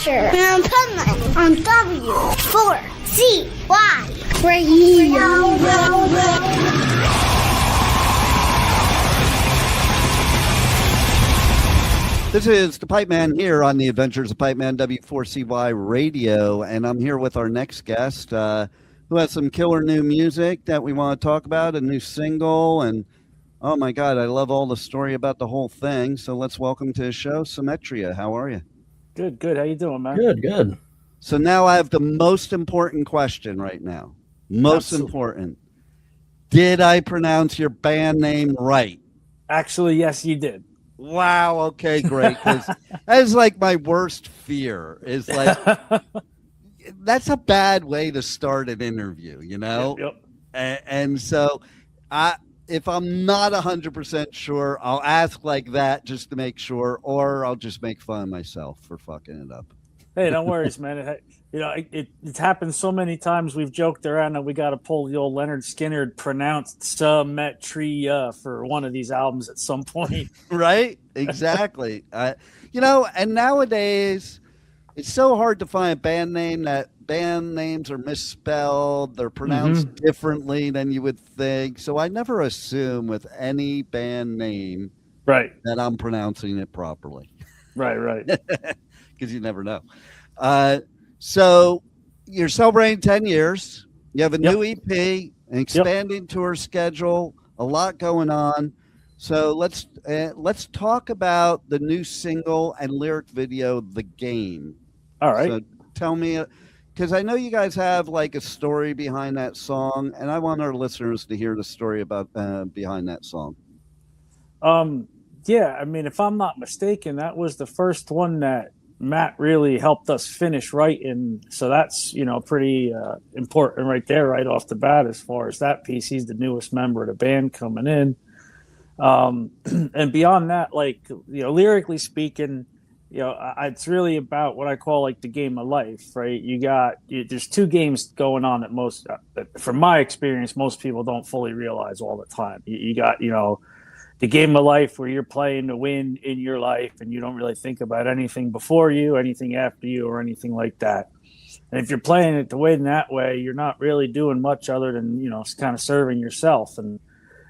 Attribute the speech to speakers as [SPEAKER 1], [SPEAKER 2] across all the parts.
[SPEAKER 1] Malsch and Pipeman on W4CY Radio.
[SPEAKER 2] This is the Pipeman here on the Adventures of Pipeman W4CY Radio, and I'm here with our next guest who has some killer new music that we want to talk about, a new single, and oh my God, I love all the story about the whole thing. So let's welcome to the show, SYMETRIA. How are you?
[SPEAKER 3] Good. How you doing, man?
[SPEAKER 4] Good.
[SPEAKER 2] So now I have the most important question right now. Most
[SPEAKER 3] Absolutely.
[SPEAKER 2] important. Did I pronounce your band name right?
[SPEAKER 3] Actually, yes, you did.
[SPEAKER 2] Wow. Okay, great. Because that is like my worst fear. Is like that's a bad way to start an interview, you know.
[SPEAKER 3] Yep.
[SPEAKER 2] And so, if I'm not 100% sure, I'll ask like that just to make sure, or I'll just make fun of myself for fucking it up.
[SPEAKER 3] Hey, don't worry, man. It's happened so many times. We've joked around that we got to pull the old Leonard Skinner pronounced SYMETRIA for one of these albums at some point.
[SPEAKER 2] Right? Exactly. And nowadays it's so hard to find a band name that band names are misspelled. They're pronounced differently than you would think. So I never assume with any band name
[SPEAKER 3] Right.
[SPEAKER 2] that I'm pronouncing it properly.
[SPEAKER 3] Right.
[SPEAKER 2] Because you never know. So you're celebrating 10 years. You have a new EP, an expanding tour schedule, a lot going on. So let's talk about the new single and lyric video, The Game.
[SPEAKER 3] All right.
[SPEAKER 2] So tell me, because I know you guys have like a story behind that song, and I want our listeners to hear the story about behind that song.
[SPEAKER 3] Yeah, I mean, if I'm not mistaken, that was the first one that Matt really helped us finish writing. So that's, pretty important right there, right off the bat, as far as that piece. He's the newest member of the band coming in. And beyond that, lyrically speaking, it's really about what I call like the game of life, right? There's two games going on that most, from my experience, most people don't fully realize all the time. You got, the game of life where you're playing to win in your life and you don't really think about anything before you, anything after you, or anything like that. And if you're playing it to win that way, you're not really doing much other than, kind of serving yourself. And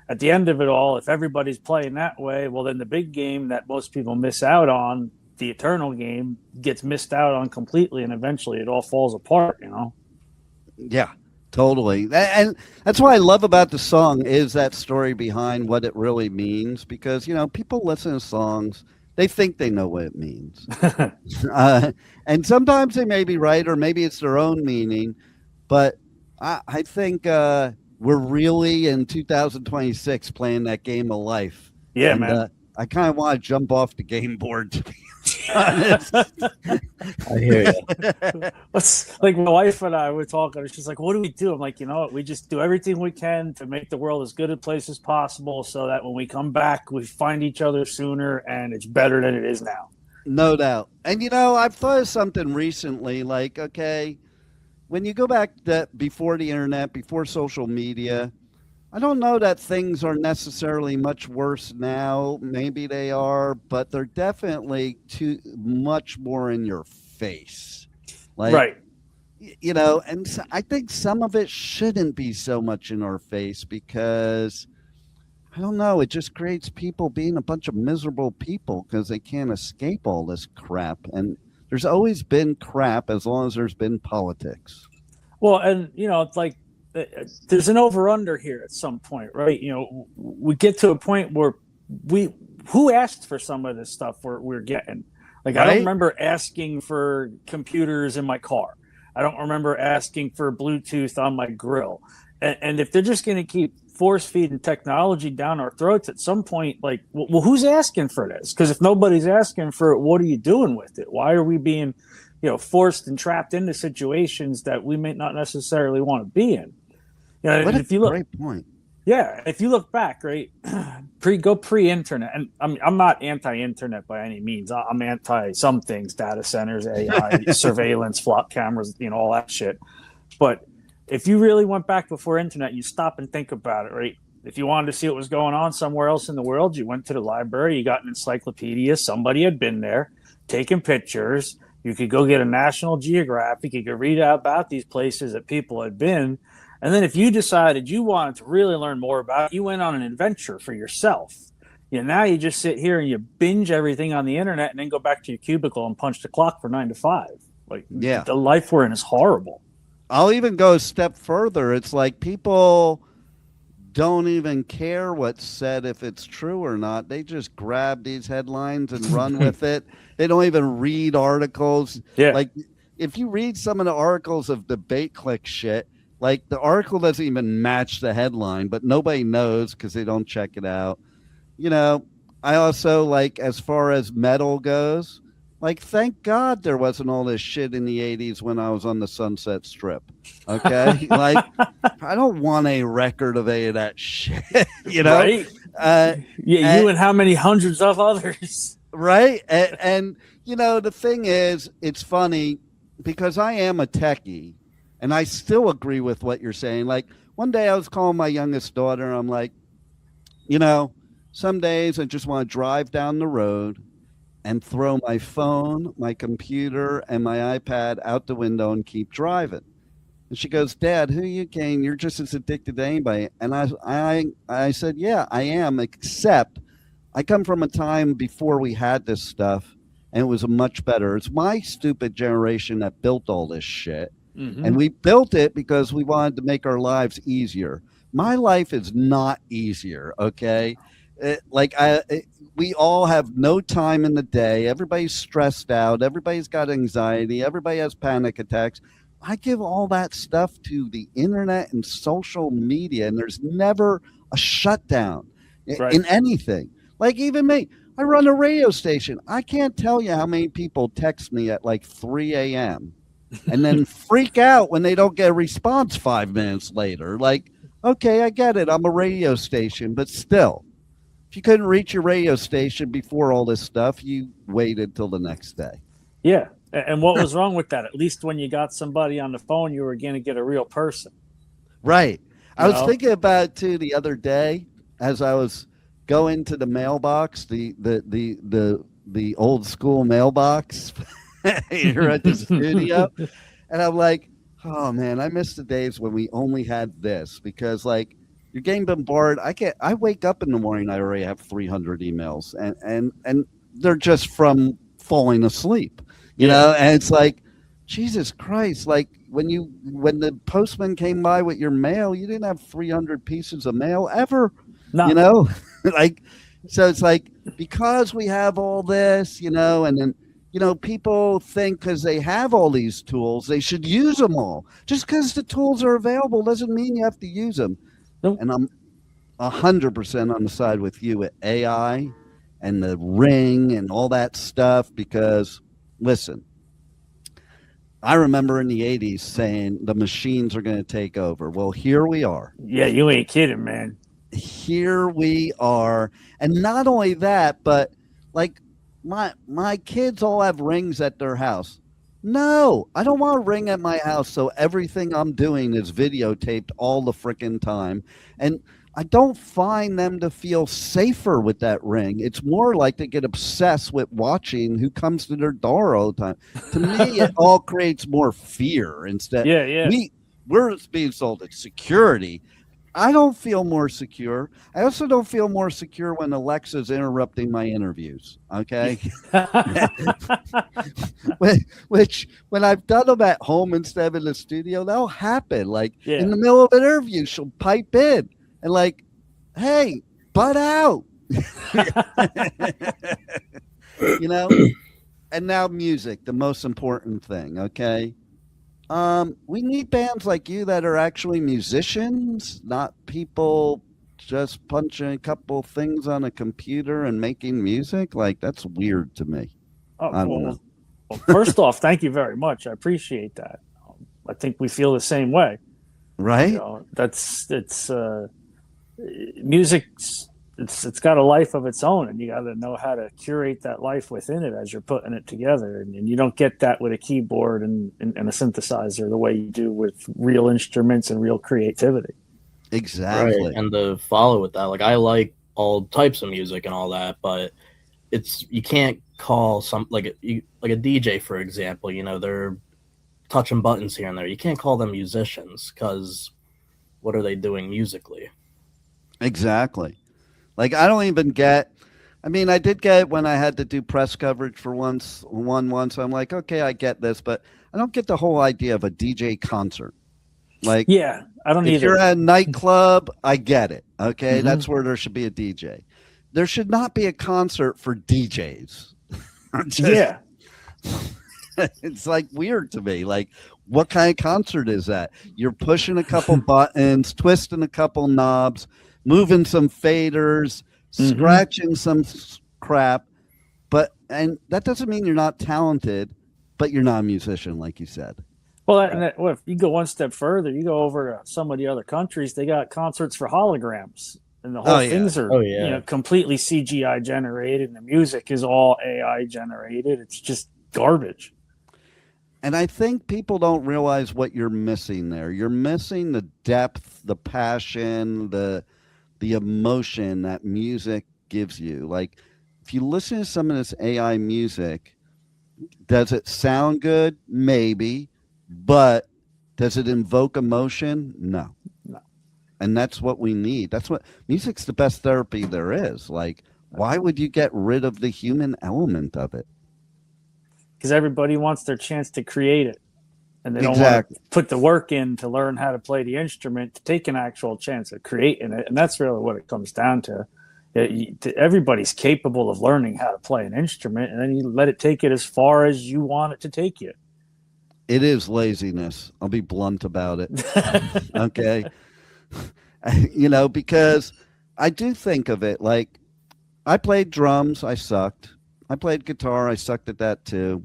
[SPEAKER 3] at the end of it all, if everybody's playing that way, well, then the big game that most people miss out on, the eternal game, gets missed out on completely. And eventually it all falls apart,
[SPEAKER 2] Yeah. Totally. And that's what I love about the song is that story behind what it really means, because, people listen to songs, they think they know what it means. And sometimes they may be right, or maybe it's their own meaning. But I think we're really in 2026 playing that game of life.
[SPEAKER 3] Yeah,
[SPEAKER 2] and,
[SPEAKER 3] man.
[SPEAKER 2] I kind of want to jump off the game board, to be honest.
[SPEAKER 4] I hear you.
[SPEAKER 3] Like my wife and I were talking, she's like, what do we do? I'm like, you know what? We just do everything we can to make the world as good a place as possible so that when we come back, we find each other sooner and it's better than it is now.
[SPEAKER 2] No doubt. And, I've thought of something recently, like, okay, when you go back before the internet, before social media, I don't know that things are necessarily much worse now. Maybe they are, but they're definitely too much more in your face.
[SPEAKER 3] Right.
[SPEAKER 2] And so I think some of it shouldn't be so much in our face because, I don't know, it just creates people being a bunch of miserable people because they can't escape all this crap. And there's always been crap as long as there's been politics.
[SPEAKER 3] Well, and, it's like, there's an over-under here at some point, right? We get to a point where who asked for some of this stuff we're getting? Like, right? I don't remember asking for computers in my car. I don't remember asking for Bluetooth on my grill. And if they're just going to keep force-feeding technology down our throats at some point, like, well, who's asking for this? Because if nobody's asking for it, what are you doing with it? Why are we being, forced and trapped into situations that we may not necessarily want to be in?
[SPEAKER 2] What a great point.
[SPEAKER 3] Yeah, if you look back, right, pre-internet, and I'm not anti-internet by any means. I'm anti some things, data centers, AI, surveillance, flock cameras, all that shit. But if you really went back before internet, you stop and think about it, right? If you wanted to see what was going on somewhere else in the world, you went to the library, you got an encyclopedia, somebody had been there, taking pictures, You could go get a National Geographic. You could read about these places that people had been. And then if you decided you wanted to really learn more about it, you went on an adventure for yourself. Now you just sit here and you binge everything on the internet and then go back to your cubicle and punch the clock for 9 to 5. Like, the life we're in is horrible.
[SPEAKER 2] I'll even go a step further. It's like people don't even care what's said, if it's true or not. They just grab these headlines and run with it. They don't even read articles.
[SPEAKER 3] Yeah.
[SPEAKER 2] Like, if you read some of the articles of debate click shit, like the article doesn't even match the headline, but nobody knows because they don't check it out. I also, like, as far as metal goes, like, thank God there wasn't all this shit in the 80s when I was on the Sunset Strip. Okay? Like, I don't want a record of any of that shit,
[SPEAKER 3] Right? You and how many hundreds of others.
[SPEAKER 2] Right? And the thing is, it's funny because I am a techie and I still agree with what you're saying. Like, one day I was calling my youngest daughter and I'm like, some days I just want to drive down the road and throw my phone, my computer, and my iPad out the window and keep driving. And she goes, Dad, who are you kidding? You're just as addicted to anybody. And I said, yeah, I am, except I come from a time before we had this stuff, and it was much better. It's my stupid generation that built all this shit. Mm-hmm. And we built it because we wanted to make our lives easier. My life is not easier, okay? We all have no time in the day. Everybody's stressed out. Everybody's got anxiety. Everybody has panic attacks. I give all that stuff to the internet and social media, and there's never a shutdown in anything. Like, even me, I run a radio station. I can't tell you how many people text me at like 3 a.m. and then freak out when they don't get a response 5 minutes later. Like, okay, I get it. I'm a radio station, but still. If you couldn't reach your radio station before all this stuff, you waited till the next day.
[SPEAKER 3] Yeah. And what was wrong with that? At least when you got somebody on the phone, you were going to get a real person.
[SPEAKER 2] Right. I was thinking about it too the other day as I was going to the mailbox, the old school mailbox here at the studio. And I'm like, oh man, I miss the days when we only had this, because like, you're getting bombarded. I wake up in the morning, I already have 300 emails and they're just from falling asleep, and it's like, Jesus Christ. Like when the postman came by with your mail, you didn't have 300 pieces of mail ever,
[SPEAKER 3] no.
[SPEAKER 2] Like, so it's like, because we have all this, and then, people think because they have all these tools, they should use them all. Just because the tools are available doesn't mean you have to use them. Nope. And I'm 100% on the side with you with AI and the Ring and all that stuff, because, listen, I remember in the 80s saying the machines are going to take over. Well, here we are.
[SPEAKER 3] Yeah, you ain't kidding, man.
[SPEAKER 2] Here we are. And not only that, but like my kids all have Rings at their house. No, I don't want a Ring at my house so everything I'm doing is videotaped all the freaking time. And I don't find them to feel safer with that Ring. It's more like they get obsessed with watching who comes to their door all the time. To me, it all creates more fear instead.
[SPEAKER 3] Yeah.
[SPEAKER 2] We're being sold as security. I don't feel more secure. I also don't feel more secure when Alexa's interrupting my interviews. Okay. Which when I've done them at home instead of in the studio, that'll happen. Like in the middle of an interview, she'll pipe in and like, hey, butt out. And now music, the most important thing. Okay. We need bands like you that are actually musicians, not people just punching a couple things on a computer and making music. Like, that's weird to me. I don't know.
[SPEAKER 3] Well, first off, thank you very much. I appreciate that. I think we feel the same way.
[SPEAKER 2] Right?
[SPEAKER 3] Music's it's got a life of its own, and you got to know how to curate that life within it as you're putting it together. And you don't get that with a keyboard and a synthesizer the way you do with real instruments and real creativity.
[SPEAKER 2] Exactly.
[SPEAKER 4] Right. And to follow with that, like, I like all types of music and all that, but you can't call like a DJ, for example, you know, they're touching buttons here and there. You can't call them musicians, because what are they doing musically?
[SPEAKER 2] Exactly. Like, I don't even get, I mean, I did get it when I had to do press coverage for once. I'm like, okay, I get this, but I don't get the whole idea of a DJ concert. Like,
[SPEAKER 3] Yeah, I don't
[SPEAKER 2] if
[SPEAKER 3] either.
[SPEAKER 2] you're at a nightclub, I get it. Okay, that's where there should be a DJ. There should not be a concert for DJs.
[SPEAKER 3] Yeah.
[SPEAKER 2] It's like weird to me. Like, what kind of concert is that? You're pushing a couple buttons, twisting a couple knobs, moving some faders, scratching some crap, and that doesn't mean you're not talented, but you're not a musician, like you said.
[SPEAKER 3] Well, well, if you go one step further, you go over to some of the other countries, they got concerts for holograms, and the whole things are you know, completely CGI generated, and the music is all AI generated. It's just garbage.
[SPEAKER 2] And I think people don't realize what you're missing there. You're missing the depth, the passion, the emotion that music gives you. Like, if you listen to some of this AI music, does it sound good? Maybe. But does it invoke emotion? No. And that's what we need. That's what music's the best therapy there is. Like, why would you get rid of the human element of it?
[SPEAKER 3] Because everybody wants their chance to create it, and they don't want to put the work in to learn how to play the instrument, to take an actual chance at creating it. And that's really what it comes down to. Everybody's capable of learning how to play an instrument, and then you let it take it as far as you want it to take you.
[SPEAKER 2] It is laziness. I'll be blunt about it. Okay. You know, because I do think of it like, I played drums, I sucked. I played guitar, I sucked at that too.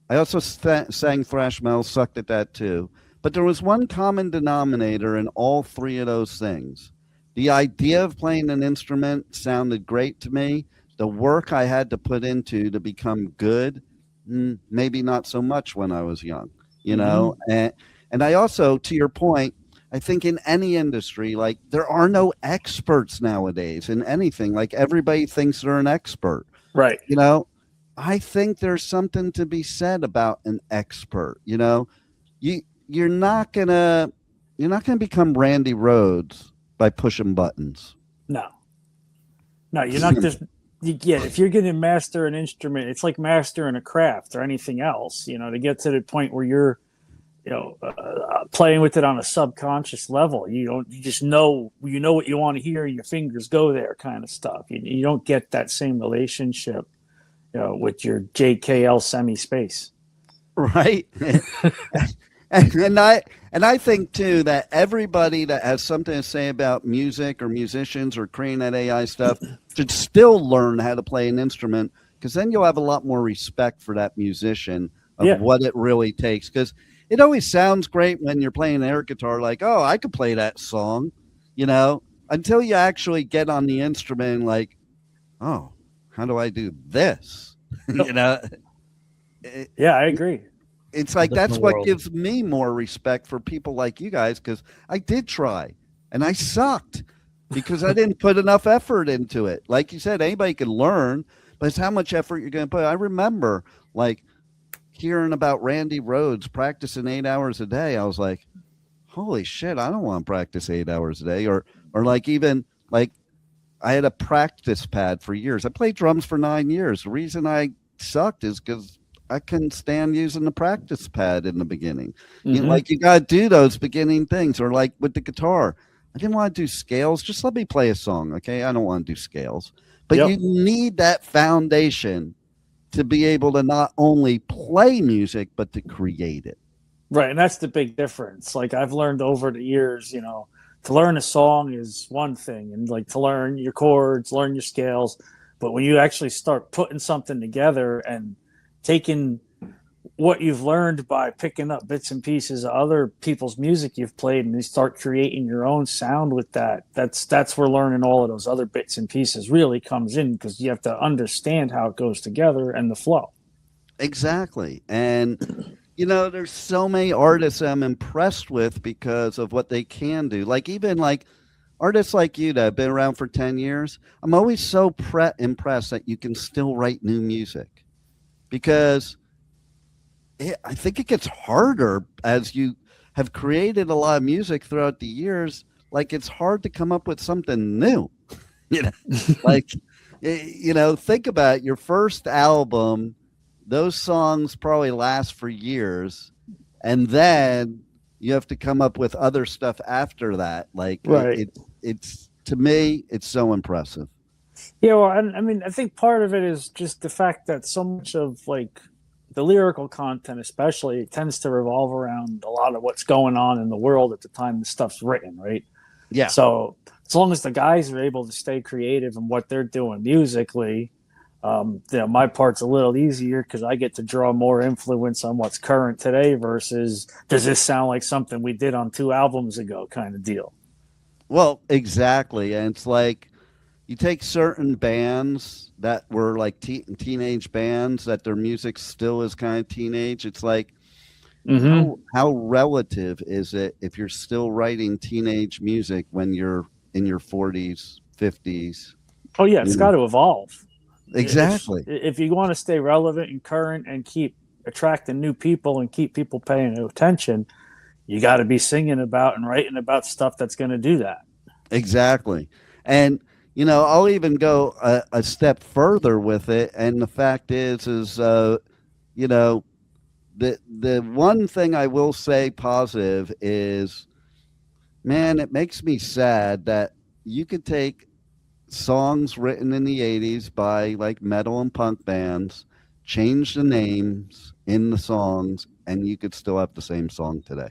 [SPEAKER 2] I also sang thrash metal, sucked at that too. But there was one common denominator in all three of those things. The idea of playing an instrument sounded great to me. The work I had to put into to become good, maybe not so much when I was young, you know? And I also, to your point, I think in any industry, like, there are no experts nowadays in anything. Like, everybody thinks they're an expert.
[SPEAKER 3] Right.
[SPEAKER 2] You know, I think there's something to be said about an expert. You know, you're not gonna become Randy Rhoads by pushing buttons. No,
[SPEAKER 3] you're not just. If you're going to master an instrument, it's like mastering a craft or anything else. You know, to get to the point where you're, playing with it on a subconscious level. You just know what you want to hear, and your fingers go there, kind of stuff. You don't get that same relationship, with your JKL semi-space.
[SPEAKER 2] Right. And I think too that everybody that has something to say about music or musicians or creating that AI stuff should still learn how to play an instrument, because then you'll have a lot more respect for that musician of what it really takes. Because it always sounds great when you're playing air guitar, like, oh, I could play that song, until you actually get on the instrument, like, oh, how do I do this?
[SPEAKER 3] Yeah, I agree.
[SPEAKER 2] It's like that's what gives me more respect for people like you guys, because I did try and I sucked because I didn't put enough effort into it. Like you said, anybody can learn, but it's how much effort you're going to put. I remember like hearing about Randy Rhoads practicing 8 hours a day. I was like, holy shit, I don't want to practice 8 hours a day. Or like even like I had a practice pad for years. I played drums for 9 years. The reason I sucked is because I couldn't stand using the practice pad in the beginning.
[SPEAKER 3] Mm-hmm.
[SPEAKER 2] You got to do those beginning things. Or like with the guitar, I didn't want to do scales. Just let me play a song, okay? I don't want to do scales. But you need that foundation to be able to not only play music, but to create it.
[SPEAKER 3] Right, and that's the big difference. Like I've learned over the years, to learn a song is one thing, and like to learn your chords, learn your scales. But when you actually start putting something together and taking what you've learned by picking up bits and pieces of other people's music you've played, and you start creating your own sound with that's where learning all of those other bits and pieces really comes in, because you have to understand how it goes together and the flow.
[SPEAKER 2] Exactly. And there's so many artists I'm impressed with because of what they can do. Like even like artists like you that have been around for 10 years, I'm always so impressed that you can still write new music, because I think it gets harder as you have created a lot of music throughout the years. Like, it's hard to come up with something new, you know, like, you know, think about your first album. Those songs probably last for years, and then you have to come up with other stuff after that. Like,
[SPEAKER 3] Right.
[SPEAKER 2] It's, to me, it's so impressive.
[SPEAKER 3] Yeah, well, I mean, I think part of it is just the fact that so much of like the lyrical content, especially, tends to revolve around a lot of what's going on in the world at the time the stuff's written, right?
[SPEAKER 2] Yeah.
[SPEAKER 3] So as long as the guys are able to stay creative in what they're doing musically, you know, my part's a little easier because I get to draw more influence on what's current today versus does this sound like something we did on 2 albums ago kind of deal.
[SPEAKER 2] Well, exactly. And it's like, you take certain bands that were like teenage bands that their music still is kind of teenage. It's like, how relative is it if you're still writing teenage music when you're in your 40s, 50s?
[SPEAKER 3] Oh, yeah, it's got to evolve.
[SPEAKER 2] Exactly.
[SPEAKER 3] If you want to stay relevant and current and keep attracting new people and keep people paying attention, you got to be singing about and writing about stuff that's going to do that. Exactly.
[SPEAKER 2] And, you know, I'll even go a step further with it. And the fact is, you know, the one thing I will say positive is, man, it makes me sad that you could take songs written in the 80s by like metal and punk bands, change the names in the songs, and you could still have the same song today.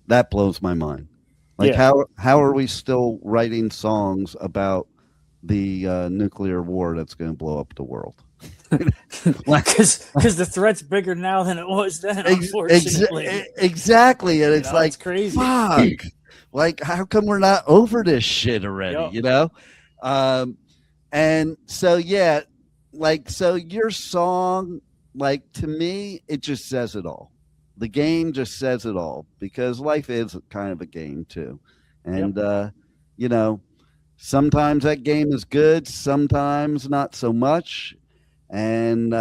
[SPEAKER 2] That blows my mind. Like, how are we still writing songs about the nuclear war that's going to blow up the world?
[SPEAKER 3] Because the threat's bigger now than it was then, unfortunately.
[SPEAKER 2] Exactly. And it's like,
[SPEAKER 3] it's crazy.
[SPEAKER 2] Fuck. Like, how come we're not over this shit already, you know? And so, yeah, like, so your song, like, to me, it just says it all. The game just says it all, because life is kind of a game too. And, you know, sometimes that game is good, sometimes not so much. And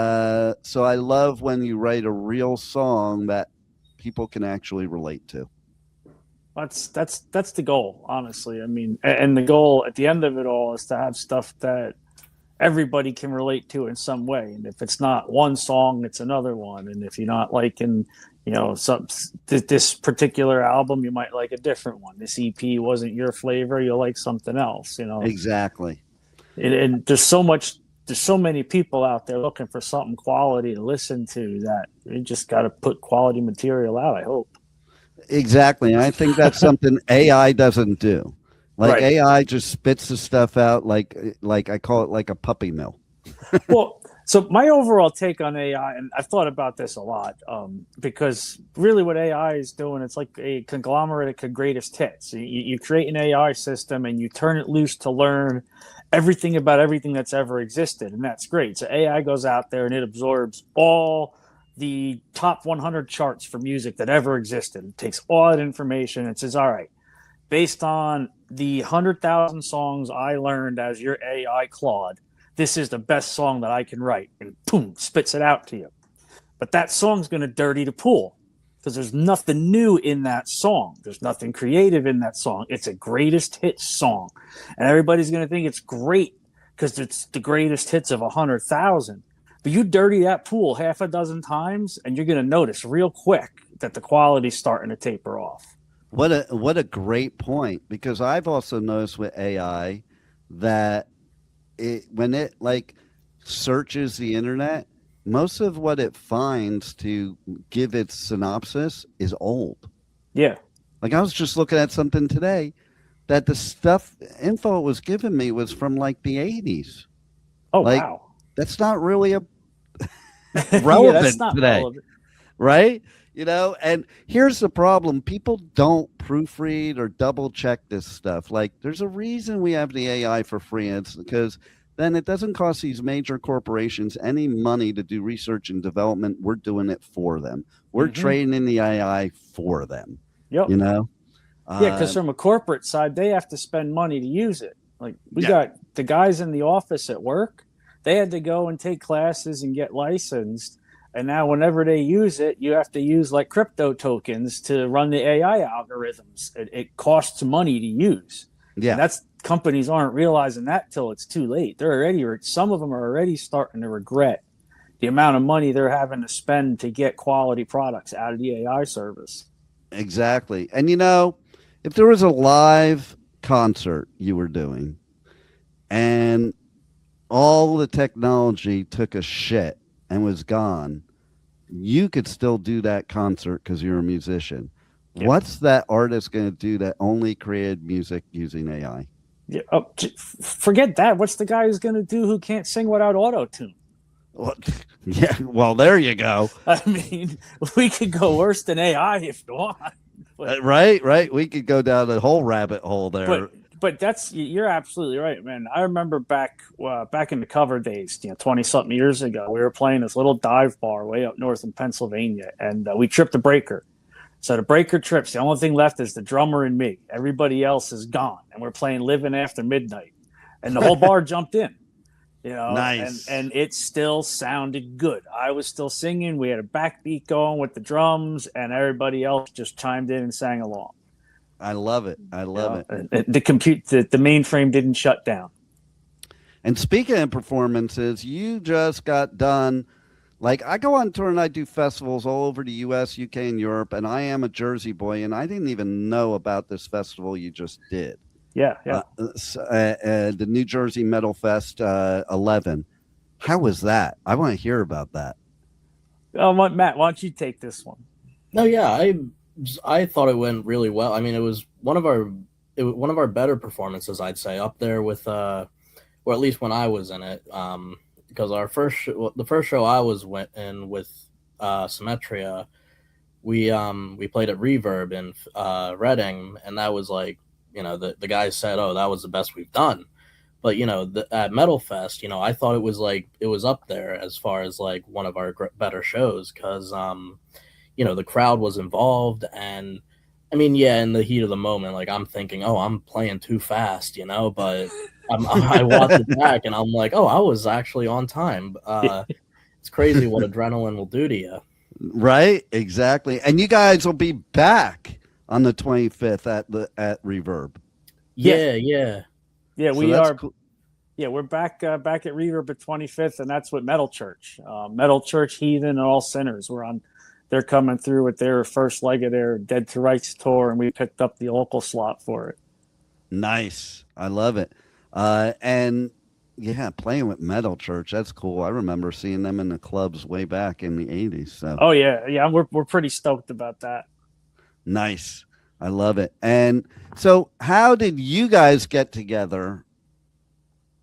[SPEAKER 2] so I love when you write a real song that people can actually relate to.
[SPEAKER 3] That's the goal, honestly. I mean, and the goal at the end of it all is to have stuff that everybody can relate to in some way. And if it's not one song, it's another one. And if you're not liking, you know, this particular album, you might like a different one. This EP wasn't your flavor, you'll like something else, you know.
[SPEAKER 2] Exactly.
[SPEAKER 3] And there's so many people out there looking for something quality to listen to that you just got to put quality material out, I hope.
[SPEAKER 2] Exactly. And I think that's something AI doesn't do. Like, AI just spits the stuff out like I call it like a puppy mill.
[SPEAKER 3] Well, so my overall take on AI, and I've thought about this a lot, because really what AI is doing, it's like a conglomerate of greatest hits. You create an AI system and you turn it loose to learn everything about everything that's ever existed, and that's great. So AI goes out there and it absorbs all the top 100 charts for music that ever existed. It takes all that information and says, all right, based on the 100,000 songs I learned as your AI Claude, this is the best song that I can write, and boom, spits it out to you. But that song's going to dirty the pool because there's nothing new in that song. There's nothing creative in that song. It's a greatest hits song. And everybody's going to think it's great because it's the greatest hits of 100,000. But you dirty that pool half a dozen times, and you're going to notice real quick that the quality's starting to taper off.
[SPEAKER 2] What a great point, because I've also noticed with AI that when it like searches the internet, most of what it finds to give its synopsis is old.
[SPEAKER 3] Yeah.
[SPEAKER 2] Like, I was just looking at something today that the info it was giving me was from like the 80s.
[SPEAKER 3] Oh,
[SPEAKER 2] like,
[SPEAKER 3] wow.
[SPEAKER 2] That's not really a relevant
[SPEAKER 3] that's not
[SPEAKER 2] today,
[SPEAKER 3] relevant.
[SPEAKER 2] Right? You know, and here's the problem. People don't proofread or double check this stuff. Like, there's a reason we have the AI for free. It's because then it doesn't cost these major corporations any money to do research and development. We're doing it for them. We're trading in the AI for them.
[SPEAKER 3] Yep.
[SPEAKER 2] You know?
[SPEAKER 3] Yeah, because from a corporate side, they have to spend money to use it. Like we got the guys in the office at work, they had to go and take classes and get licensed. And now whenever they use it, you have to use like crypto tokens to run the AI algorithms. It costs money to use.
[SPEAKER 2] Yeah.
[SPEAKER 3] And that's companies aren't realizing that till it's too late. They're already, some of them are already starting to regret the amount of money they're having to spend to get quality products out of the AI service.
[SPEAKER 2] Exactly. And if there was a live concert you were doing and all the technology took a shit and was gone, you could still do that concert because you're a musician. Yep. What's that artist going to do that only created music using AI?
[SPEAKER 3] Yeah, forget that. What's the guy who's going to do who can't sing without auto-tune?
[SPEAKER 2] Well, yeah, well, there you go.
[SPEAKER 3] I mean, we could go worse than AI if you want. But,
[SPEAKER 2] right. We could go down a whole rabbit hole there.
[SPEAKER 3] But you're absolutely right, man. I remember back in the cover days, 20-something years ago, we were playing this little dive bar way up north in Pennsylvania, and we tripped a breaker. So the breaker trips. The only thing left is the drummer and me. Everybody else is gone, and we're playing "Living After Midnight," and the whole bar jumped in.
[SPEAKER 2] Nice.
[SPEAKER 3] And it still sounded good. I was still singing. We had a backbeat going with the drums, and everybody else just chimed in and sang along.
[SPEAKER 2] I love it. I love it.
[SPEAKER 3] The mainframe didn't shut down.
[SPEAKER 2] And speaking of performances, you just got done. Like, I go on tour and I do festivals all over the U.S., UK, and Europe, and I am a Jersey boy, and I didn't even know about this festival you just did.
[SPEAKER 3] Yeah.
[SPEAKER 2] The New Jersey Metal Fest 11. How was that? I want to hear about that.
[SPEAKER 3] Matt, why don't you take this one?
[SPEAKER 4] No, yeah, I thought it went really well. I mean, it was one of our better performances, I'd say, up there with, or at least when I was in it, because the first show I was in with SYMETRIA, we played at Reverb in Reading, and that was like, the guys said, "Oh, that was the best we've done." But at Metal Fest, I thought it was up there as far as like one of our better shows because the crowd was involved, and I mean, yeah, in the heat of the moment, like I'm thinking, oh, I'm playing too fast, but I watch it back and I'm like, oh, I was actually on time. It's crazy what adrenaline will do to you.
[SPEAKER 2] Right, exactly. And you guys will be back on the 25th at Reverb.
[SPEAKER 3] Yeah,
[SPEAKER 2] so
[SPEAKER 3] we are. Cool. Yeah, we're back at Reverb at 25th, and that's with Metal Church, Heathen, and All Sinners. They're coming through with their first leg of their Dead to Rights tour, and we picked up the local slot for it.
[SPEAKER 2] Nice. I love it. And yeah, playing with Metal Church, that's cool. I remember seeing them in the clubs way back in the 80s. So.
[SPEAKER 3] Oh, yeah, we're pretty stoked about that.
[SPEAKER 2] Nice. I love it. And so how did you guys get together?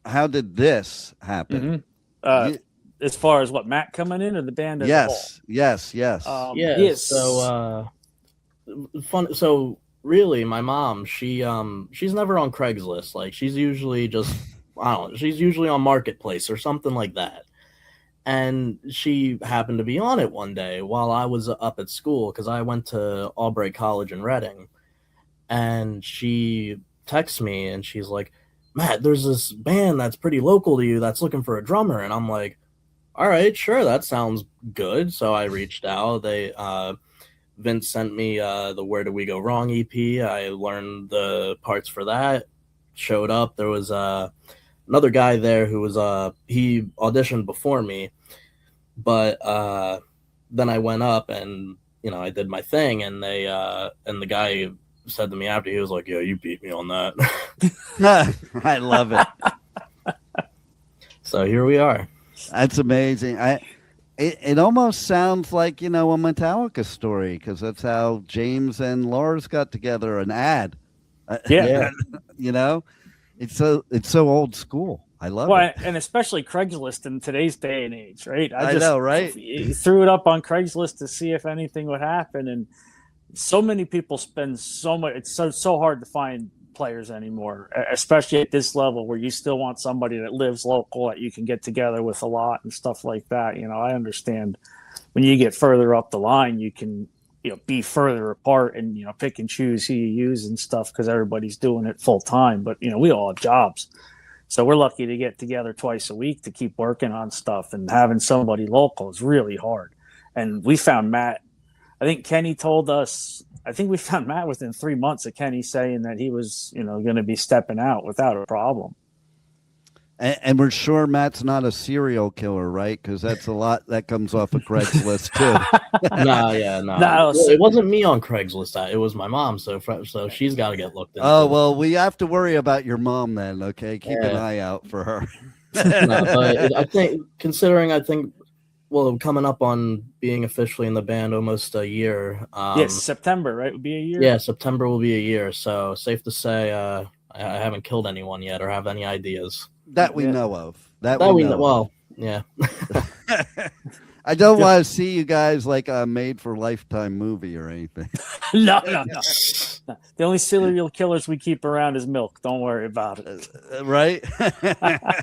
[SPEAKER 2] How did this happen?
[SPEAKER 4] Mm-hmm.
[SPEAKER 3] As far as what, Matt coming in or the band as
[SPEAKER 2] yes,
[SPEAKER 3] a whole?
[SPEAKER 2] Yes.
[SPEAKER 4] Yes. So fun. So really, my mom, she's never on Craigslist. Like she's usually just she's usually on Marketplace or something like that. And she happened to be on it one day while I was up at school because I went to Albright College in Reading, and she texts me and she's like, "Matt, there's this band that's pretty local to you that's looking for a drummer," and I'm like, all right, sure, that sounds good. So I reached out. Vince sent me the Where Do We Go Wrong EP. I learned the parts for that. Showed up. There was another guy there who was he auditioned before me, but then I went up and I did my thing, and they and the guy said to me after, he was like, "Yeah, you beat me on that."
[SPEAKER 2] I love it.
[SPEAKER 4] So here we are.
[SPEAKER 2] That's amazing. It almost sounds like, a Metallica story, because that's how James and Lars got together, an ad.
[SPEAKER 3] Yeah.
[SPEAKER 2] It's so old school. I love it.
[SPEAKER 3] And especially Craigslist in today's day and age, right?
[SPEAKER 2] I know, right?
[SPEAKER 3] Threw it up on Craigslist to see if anything would happen, and so many people spend so much. It's so hard to find players anymore, especially at this level where you still want somebody that lives local that you can get together with a lot and stuff like that. I understand when you get further up the line, you can be further apart and pick and choose who you use and stuff because everybody's doing it full time. But we all have jobs, so we're lucky to get together twice a week to keep working on stuff. And having somebody local is really hard. And we found Matt. I think Kenny told us. I think we found Matt within 3 months of Kenny saying that he was going to be stepping out without a problem.
[SPEAKER 2] And we're sure Matt's not a serial killer, right? Because that's a lot that comes off of Craigslist too.
[SPEAKER 4] No. It wasn't me on Craigslist. It was my mom. So she's got to get looked into.
[SPEAKER 2] Oh well, we have to worry about your mom then. Okay, keep an eye out for her.
[SPEAKER 4] But I think, coming up on being officially in the band almost a year.
[SPEAKER 3] Yes, September, right? Would be a year.
[SPEAKER 4] Yeah, September will be a year. So safe to say, I haven't killed anyone yet or have any ideas.
[SPEAKER 2] That we know of. That
[SPEAKER 4] we
[SPEAKER 2] know.
[SPEAKER 4] Know. Well, yeah.
[SPEAKER 2] I don't want to see you guys like a made for Lifetime movie or anything.
[SPEAKER 3] No. The only serial killers we keep around is Milk. Don't worry about it.
[SPEAKER 2] Right?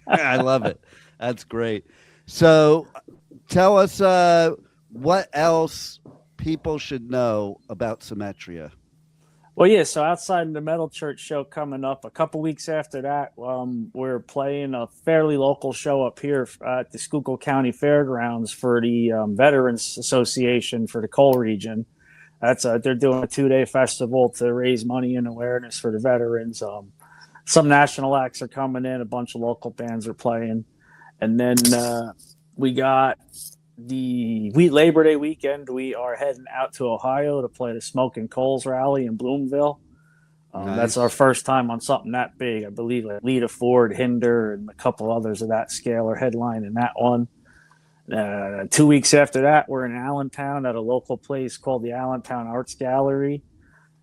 [SPEAKER 2] I love it. That's great. So tell us what else people should know about SYMETRIA.
[SPEAKER 3] Well, yeah, so outside of the Metal Church show coming up, a couple weeks after that, we're playing a fairly local show up here at the Schuylkill County Fairgrounds for the Veterans Association for the coal region. They're doing a 2-day festival to raise money and awareness for the veterans. Some national acts are coming in, a bunch of local bands are playing. And then we got Labor Day weekend, we are heading out to Ohio to play the Smoking Coals rally in Bloomville. Nice. That's our first time on something that big. I believe like Lita Ford, Hinder, and a couple others of that scale are headlining that one. 2 weeks after that, we're in Allentown at a local place called the Allentown Arts Gallery.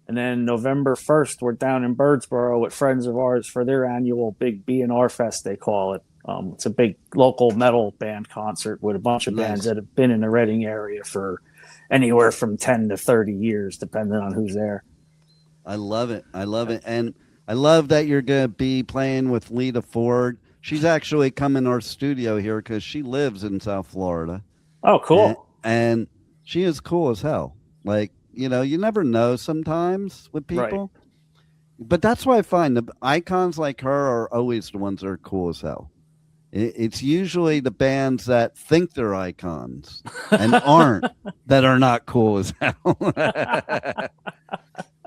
[SPEAKER 3] And then November 1st, we're down in Birdsboro with friends of ours for their annual big B&R Fest, they call it. It's a big local metal band concert with a bunch of bands that have been in the Reading area for anywhere from 10 to 30 years, depending on who's there.
[SPEAKER 2] I love it. And I love that you're going to be playing with Lita Ford. She's actually come in our studio here because she lives in South Florida.
[SPEAKER 3] Oh, cool.
[SPEAKER 2] And she is cool as hell. Like, you never know sometimes with people. Right. But that's why I find the icons like her are always the ones that are cool as hell. It's usually the bands that think they're icons and aren't that are not cool as hell.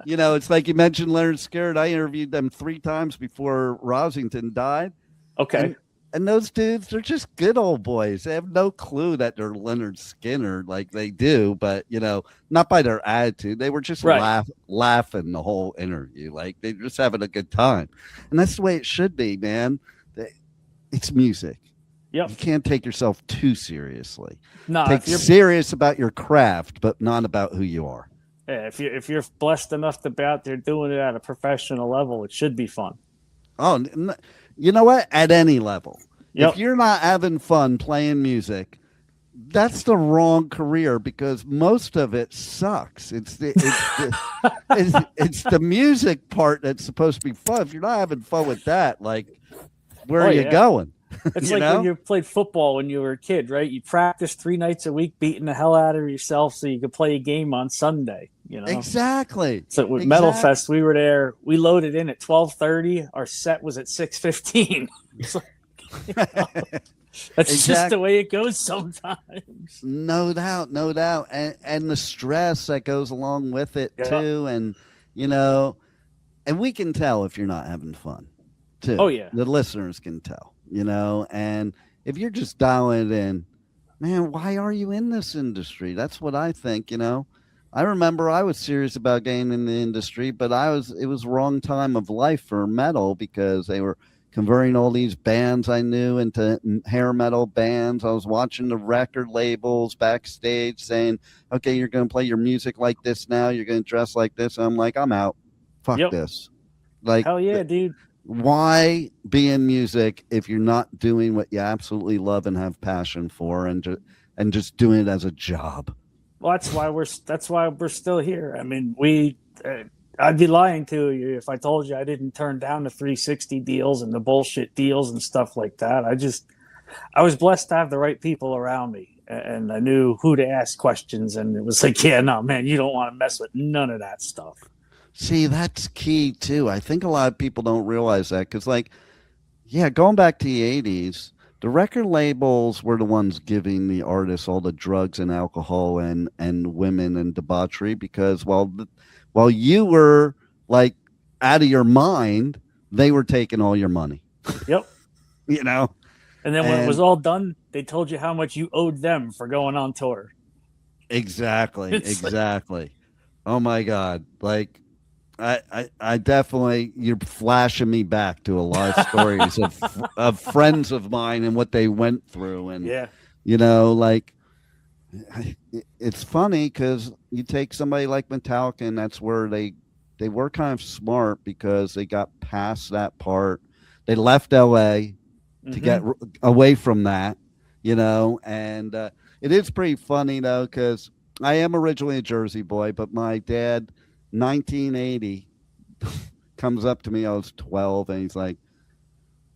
[SPEAKER 2] It's like you mentioned Leonard Skinner. I interviewed them 3 times before Rosington died.
[SPEAKER 3] Okay.
[SPEAKER 2] And those dudes, they're just good old boys. They have no clue that they're Leonard Skinner like they do, but, not by their attitude. They were just laughing the whole interview. Like they're just having a good time. And that's the way it should be, man. It's music. Yep. You can't take yourself too seriously. No, take serious about your craft, but not about who you are.
[SPEAKER 3] Yeah, if you're blessed enough to be out there doing it at a professional level, it should be fun.
[SPEAKER 2] Oh, you know what? At any level. Yep. If you're not having fun playing music, that's the wrong career because most of it sucks. It's the music part that's supposed to be fun. If you're not having fun with that, like, where are you going?
[SPEAKER 3] It's like when you played football when you were a kid, right? You practice 3 nights a week, beating the hell out of yourself so you could play a game on Sunday.
[SPEAKER 2] Exactly.
[SPEAKER 3] So with Metal Fest, we were there. We loaded in at 12:30. Our set was at 6:15. That's just the way it goes sometimes.
[SPEAKER 2] No doubt, and the stress that goes along with it too, and and we can tell if you're not having fun. Too.
[SPEAKER 3] Oh yeah,
[SPEAKER 2] the listeners can tell, and if you're just dialing it in, man, why are you in this industry? That's what I think. I remember I was serious about getting in the industry, but it was wrong time of life for metal because they were converting all these bands I knew into hair metal bands. I was watching the record labels backstage saying, okay, you're going to play your music like this now, you're going to dress like this. I'm like, I'm out. Fuck this. Like,
[SPEAKER 3] hell yeah, dude.
[SPEAKER 2] Why be in music if you're not doing what you absolutely love and have passion for, and just doing it as a job?
[SPEAKER 3] Well, that's why we're still here. I mean, I'd be lying to you if I told you I didn't turn down the 360 deals and the bullshit deals and stuff like that. I was blessed to have the right people around me, and I knew who to ask questions, and it was like, yeah, no, man, you don't want to mess with none of that stuff.
[SPEAKER 2] See, that's key too. I think a lot of people don't realize that because, like, yeah, going back to the 80s, the record labels were the ones giving the artists all the drugs and alcohol and women and debauchery because while you were like out of your mind, they were taking all your money.
[SPEAKER 3] Yep.
[SPEAKER 2] You know?
[SPEAKER 3] And then when it was all done, they told you how much you owed them for going on tour.
[SPEAKER 2] Exactly. Exactly. Oh my God. Like, I definitely, you're flashing me back to a lot of stories of friends of mine and what they went through. And,
[SPEAKER 3] yeah,
[SPEAKER 2] you know, like, it's funny because you take somebody like Metallica, and that's where they were kind of smart because they got past that part. They left LA to get away from that, you know, and it is pretty funny though, because I am originally a Jersey boy, but my dad, 1980, comes up to me. I was 12, and he's like,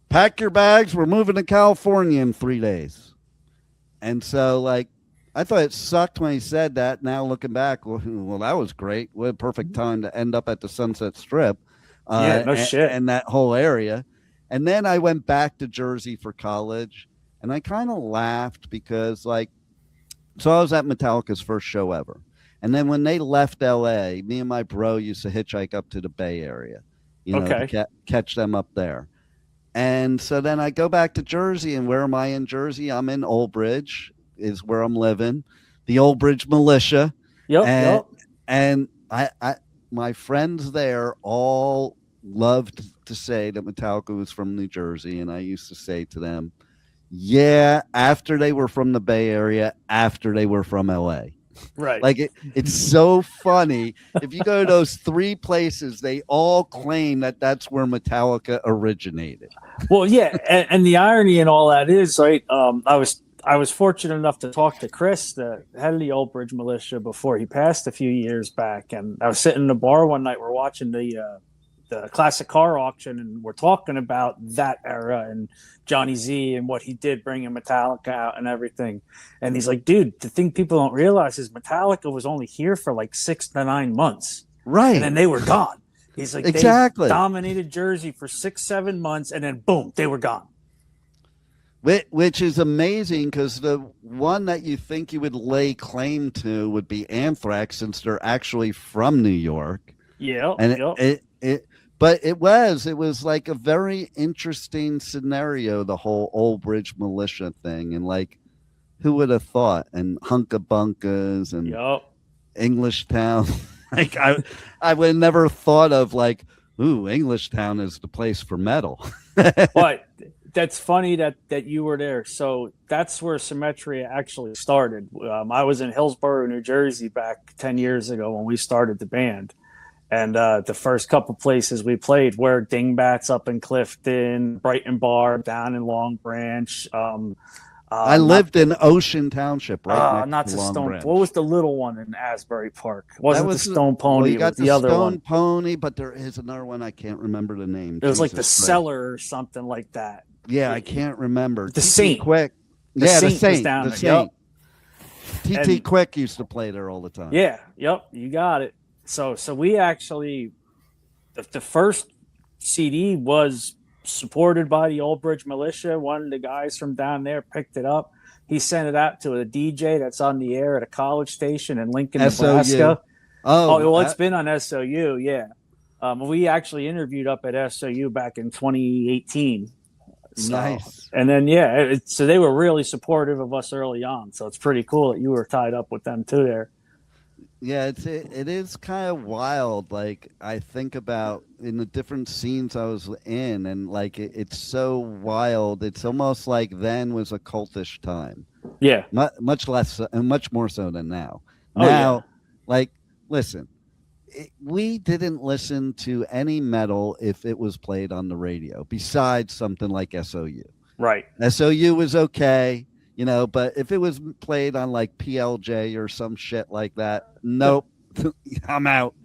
[SPEAKER 2] "Pack your bags. We're moving to California in 3 days." And so, like, I thought it sucked when he said that. Now looking back, well, that was great. What a perfect time to end up at the Sunset Strip.
[SPEAKER 3] Yeah, no shit.
[SPEAKER 2] And that whole area. And then I went back to Jersey for college, and I kind of laughed because, like, so I was at Metallica's first show ever. And then when they left LA, me and my bro used to hitchhike up to the Bay Area, you know, to catch them up there. And so then I go back to Jersey, and where am I in Jersey? I'm in Old Bridge is where I'm living, the Old Bridge militia. And I my friends there all loved to say that Metallica was from New Jersey, and I used to say to them, yeah, after they were from the Bay Area, after they were from LA.
[SPEAKER 3] Right.
[SPEAKER 2] Like it's so funny. If you go to those three places, they all claim that that's where Metallica originated.
[SPEAKER 3] Well, yeah, and the irony in all that is, right, I was fortunate enough to talk to Chris, the head of the Old Bridge Militia, before he passed a few years back. And I was sitting in the bar one night. We're watching the classic car auction, and we're talking about that era and Johnny Z and what he did bringing Metallica out and everything. And he's like, dude, the thing people don't realize is Metallica was only here for like 6 to 9 months.
[SPEAKER 2] Right.
[SPEAKER 3] And then they were gone. He's like,
[SPEAKER 2] exactly.
[SPEAKER 3] They dominated Jersey for 6-7 months, and then boom, they were gone.
[SPEAKER 2] Which is amazing, because the one that you think you would lay claim to would be Anthrax, since they're actually from New York.
[SPEAKER 3] Yeah.
[SPEAKER 2] And but it was like a very interesting scenario, the whole Old Bridge Militia thing. And like, who would have thought? And Hunka Bunkas and English Town. Like I would have never thought of like, ooh, English Town is the place for metal.
[SPEAKER 3] But that's funny that you were there. So that's where SYMETRIA actually started. I was in Hillsborough, New Jersey back 10 years ago when we started the band. And the first couple places we played were Dingbats up in Clifton, Brighton Bar down in Long Branch.
[SPEAKER 2] I lived in Ocean Township, right?
[SPEAKER 3] Not the Stone.
[SPEAKER 2] Branch.
[SPEAKER 3] What was the little one in Asbury Park? Wasn't the Stone Pony?
[SPEAKER 2] Well, you got
[SPEAKER 3] the other
[SPEAKER 2] Stone
[SPEAKER 3] one.
[SPEAKER 2] Pony, but there is another one. I can't remember the name.
[SPEAKER 3] It was like the Cellar or something like that.
[SPEAKER 2] Yeah, I can't remember.
[SPEAKER 3] The Saint.
[SPEAKER 2] Quick.
[SPEAKER 3] The
[SPEAKER 2] Saint
[SPEAKER 3] was down
[SPEAKER 2] the
[SPEAKER 3] there.
[SPEAKER 2] Saint. TT Quick used to play there all the time.
[SPEAKER 3] Yeah. Yep. You got it. So we actually, the first CD was supported by the Old Bridge Militia. One of the guys from down there picked it up. He sent it out to a DJ that's on the air at a college station in Lincoln, Nebraska. It's been on SOU, yeah. We actually interviewed up at SOU back in 2018. So,
[SPEAKER 2] nice.
[SPEAKER 3] And then, so they were really supportive of us early on. So it's pretty cool that you were tied up with them too there.
[SPEAKER 2] Yeah, it is kind of wild. Like, I think about in the different scenes I was in, and like it's so wild. It's almost like then was a cultish time.
[SPEAKER 3] Yeah,
[SPEAKER 2] much less and much more so than now. Now, like, listen, we didn't listen to any metal if it was played on the radio, besides something like SOU.
[SPEAKER 3] Right.
[SPEAKER 2] SOU was okay. You know, but if it was played on like PLJ or some shit like that, nope, I'm out.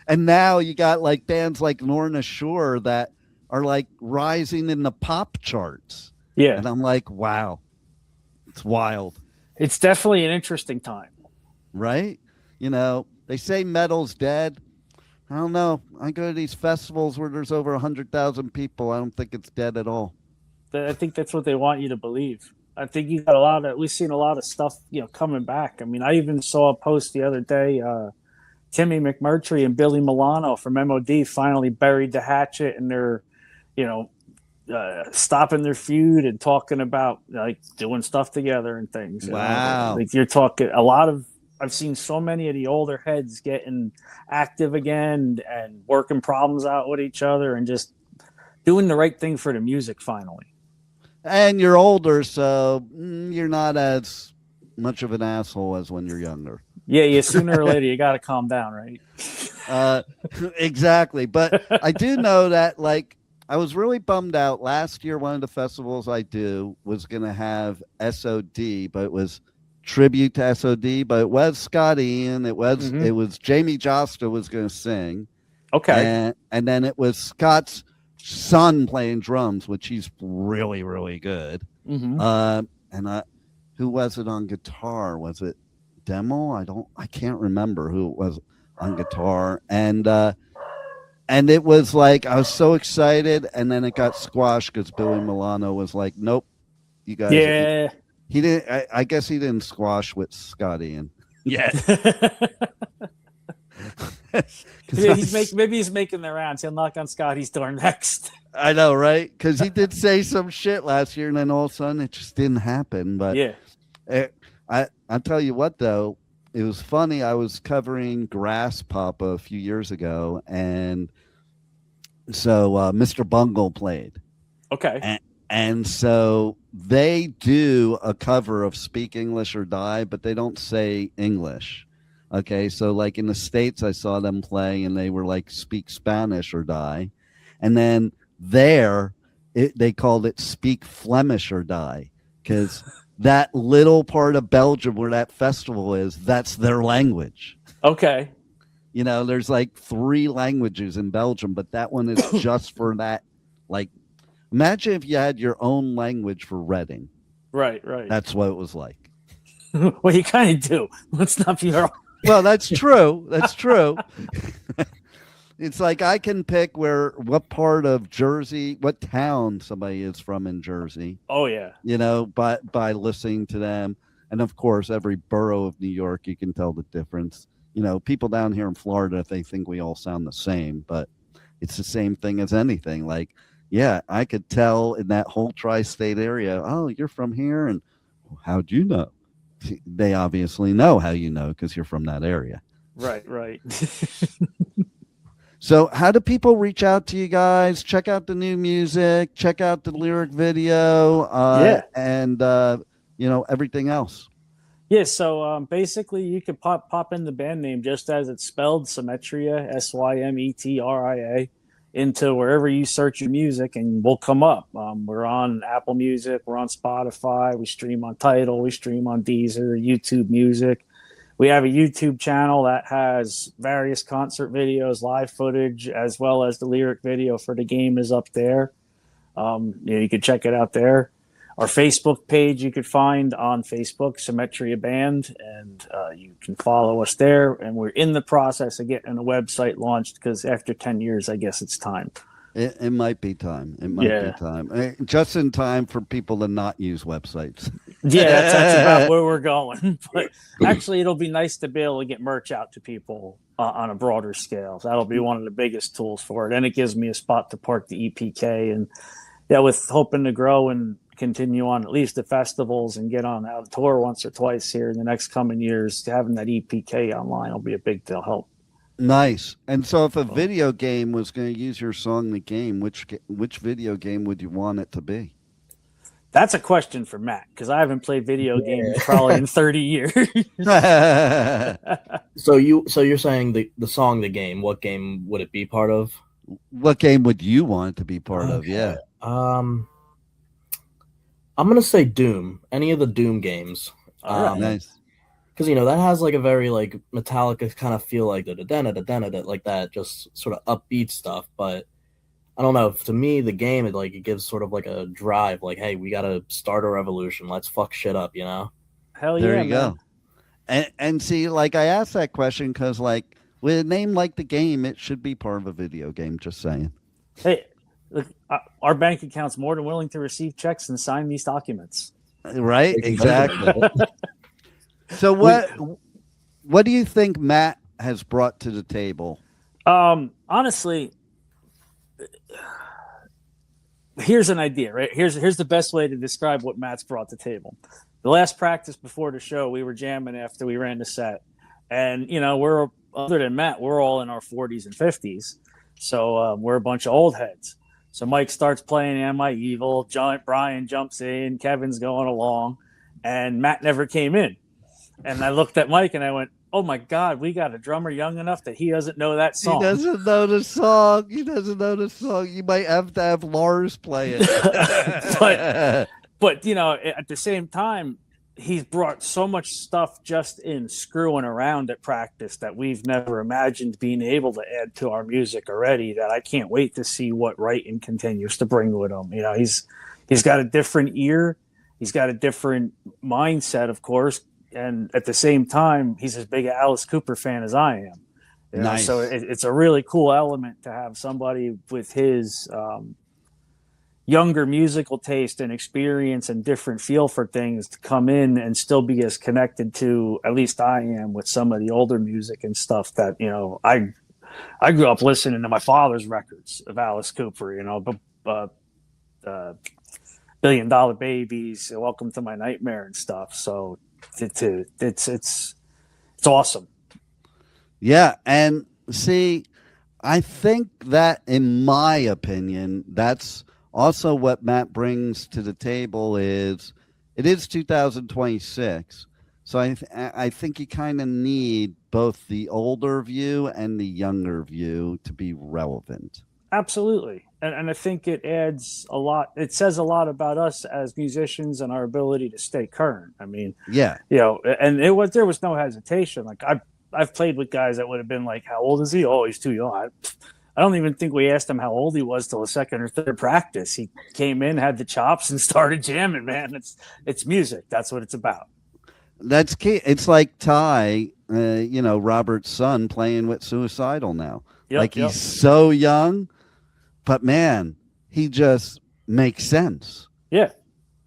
[SPEAKER 2] And now you got like bands like Lorna Shore that are like rising in the pop charts.
[SPEAKER 3] Yeah.
[SPEAKER 2] And I'm like, wow, It's wild.
[SPEAKER 3] It's definitely an interesting time.
[SPEAKER 2] Right? You know, they say metal's dead. I don't know. I go to these festivals where there's over 100,000 people. I don't think it's dead at all.
[SPEAKER 3] I think that's what they want you to believe. I think we've seen a lot of stuff, coming back. I mean, I even saw a post the other day, Timmy McMurtry and Billy Milano from MOD finally buried the hatchet, and they're, stopping their feud and talking about like doing stuff together and things.
[SPEAKER 2] Wow.
[SPEAKER 3] Like you're talking I've seen so many of the older heads getting active again and working problems out with each other and just doing the right thing for the music finally.
[SPEAKER 2] And you're older, so you're not as much of an asshole as when you're younger.
[SPEAKER 3] Yeah, sooner or later you got to calm down, right?
[SPEAKER 2] Exactly. But I do know that, like, I was really bummed out. Last year, one of the festivals I do was going to have SOD, but it was tribute to SOD, but it was Scott Ian. It was Jamie Josta was going to sing.
[SPEAKER 3] Okay.
[SPEAKER 2] And then it was Scott's son playing drums, which he's really, really good. Who was it on guitar? Was it Demo? I can't remember who it was on guitar. And it was like, I was so excited, and then it got squashed because Billy Milano was like, nope, you guys.
[SPEAKER 3] Yeah.
[SPEAKER 2] He didn't. I guess he didn't squash with Scott Ian. Yeah.
[SPEAKER 3] Maybe he's making the rounds. He'll knock on Scotty's door next.
[SPEAKER 2] I know, right? Because he did say some shit last year, and then all of a sudden it just didn't happen. But
[SPEAKER 3] yeah,
[SPEAKER 2] I'll tell you what, though, it was funny. I was covering Grass Papa a few years ago, and so Mr. Bungle played.
[SPEAKER 3] Okay.
[SPEAKER 2] And so they do a cover of Speak English or Die, but they don't say English. Okay, so like in the States, I saw them play, and they were like Speak Spanish or Die. And then there, they called it Speak Flemish or Die, because that little part of Belgium where that festival is, that's their language.
[SPEAKER 3] Okay.
[SPEAKER 2] You know, there's like 3 languages in Belgium, but that one is just for that. Like, imagine if you had your own language for Reading.
[SPEAKER 3] Right.
[SPEAKER 2] That's what it was like.
[SPEAKER 3] Well, you kind of do. Let's not be wrong.
[SPEAKER 2] Well, that's true. That's true. It's like I can pick what part of Jersey, what town somebody is from in Jersey.
[SPEAKER 3] Oh, yeah.
[SPEAKER 2] You know, by listening to them. And, of course, every borough of New York, you can tell the difference. You know, people down here in Florida, they think we all sound the same, but it's the same thing as anything. Like, yeah, I could tell in that whole tri-state area, oh, you're from here, and how'd you know? They obviously know how you know because you're from that area.
[SPEAKER 3] Right.
[SPEAKER 2] So how do people reach out to you guys? Check out the new music, check out the lyric video, and everything else.
[SPEAKER 3] Yeah, so basically you could pop in the band name just as it's spelled, SYMETRIA, SYMETRIA, into wherever you search your music, and we'll come up. We're on Apple Music, we're on Spotify, we stream on Tidal, we stream on Deezer, YouTube Music. We have a YouTube channel that has various concert videos, live footage, as well as the lyric video for the game is up there. You could check it out there. Our Facebook page you could find on Facebook, SYMETRIA Band, and you can follow us there. And we're in the process of getting a website launched because after 10 years, I guess it's time.
[SPEAKER 2] It might be time. It might be time. Just in time for people to not use websites.
[SPEAKER 3] Yeah, that's about where we're going. But actually, it'll be nice to be able to get merch out to people on a broader scale. So that'll be one of the biggest tools for it. And it gives me a spot to park the EPK. And with hoping to grow and continue on at least the festivals and get on out tour once or twice here in the next coming years, having that EPK online will be a big deal help.
[SPEAKER 2] Nice. And so if a video game was going to use your song in the game, which video game would you want it to be?
[SPEAKER 3] That's a question for Matt, because I haven't played video games probably in 30 years.
[SPEAKER 4] So you're saying the song, the game, what game would it be part of?
[SPEAKER 2] What game would you want it to be part of? Yeah.
[SPEAKER 4] I'm gonna say Doom. Any of the Doom games.
[SPEAKER 3] All right.
[SPEAKER 2] Nice.
[SPEAKER 4] Because that has like a very like Metallica kind of feel, like like that, just sort of upbeat stuff. But I don't know. To me, the game, it gives sort of like a drive. Like, hey, we got to start a revolution. Let's fuck shit up, you know?
[SPEAKER 3] Hell
[SPEAKER 2] There
[SPEAKER 3] yeah,
[SPEAKER 2] you
[SPEAKER 3] man.
[SPEAKER 2] go. And see, like I asked that question because, like, with a name like the game, it should be part of a video game. Just saying.
[SPEAKER 3] Hey, look, our bank account's more than willing to receive checks and sign these documents.
[SPEAKER 2] Right? Exactly. So what do you think Matt has brought to the table?
[SPEAKER 3] Honestly, here's an idea, right? Here's the best way to describe what Matt's brought to the table. The last practice before the show, we were jamming after we ran the set. And, you know, other than Matt, we're all in our 40s and 50s. So we're a bunch of old heads. So Mike starts playing Am I Evil? Brian jumps in. Kevin's going along. And Matt never came in. And I looked at Mike and I went, oh, my God, we got a drummer young enough that he doesn't know that song.
[SPEAKER 2] He doesn't know the song. You might have to have Lars play it.
[SPEAKER 3] But, you know, at the same time, he's brought so much stuff just in screwing around at practice that we've never imagined being able to add to our music already, that I can't wait to see what Wrighton continues to bring with him. You know, he's got a different ear. He's got a different mindset, of course. And at the same time, he's as big an Alice Cooper fan as I am. You know?
[SPEAKER 2] Nice.
[SPEAKER 3] So it's a really cool element to have somebody with his younger musical taste and experience and different feel for things to come in and still be as connected to, at least I am, with some of the older music and stuff that, you know, I grew up listening to my father's records of Alice Cooper, you know, $1 Billion Babies, Welcome to My Nightmare and stuff. So it's awesome.
[SPEAKER 2] Yeah, and see, I think that, in my opinion, that's also what Matt brings to the table. It is 2026, so I think you kind of need both the older view and the younger view to be relevant.
[SPEAKER 3] Absolutely. And I think it adds a lot. It says a lot about us as musicians and our ability to stay current. I mean,
[SPEAKER 2] yeah,
[SPEAKER 3] you know, and there was no hesitation. Like I've played with guys that would have been like, how old is he? Oh, he's too young. I don't even think we asked him how old he was till the second or third practice. He came in, had the chops, and started jamming, man. It's music. That's what it's about.
[SPEAKER 2] That's key. It's like Ty, you know, Robert's son, playing with Suicidal now.
[SPEAKER 3] Yep,
[SPEAKER 2] he's so young, but man, he just makes sense.
[SPEAKER 3] Yeah.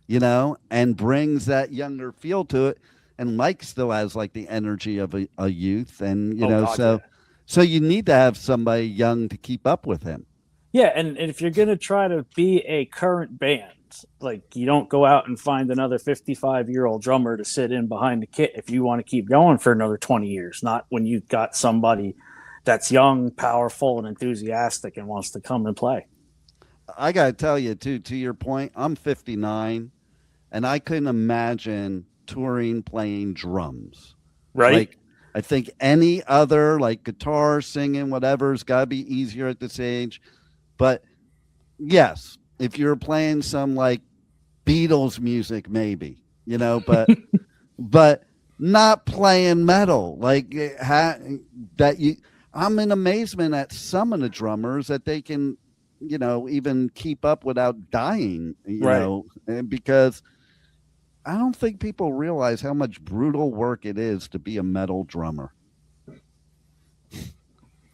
[SPEAKER 2] You know, and brings that younger feel to it. And Mike still has like the energy of a youth. And, you know,
[SPEAKER 3] God,
[SPEAKER 2] so you need to have somebody young to keep up with him.
[SPEAKER 3] Yeah. And if you're going to try to be a current band, like, you don't go out and find another 55-year-old drummer to sit in behind the kit if you want to keep going for another 20 years, not when you've got somebody that's young, powerful, and enthusiastic and wants to come and play.
[SPEAKER 2] I got to tell you, too, to your point, I'm 59, and I couldn't imagine touring playing drums.
[SPEAKER 3] Right.
[SPEAKER 2] Like, I think any other, like guitar, singing, whatever's got to be easier at this age. But, yes, if you're playing some, like, Beatles music, maybe, you know, but but not playing metal. Like, I'm in amazement at some of the drummers that they can, you know, even keep up without dying, you know, because I don't think people realize how much brutal work it is to be a metal drummer.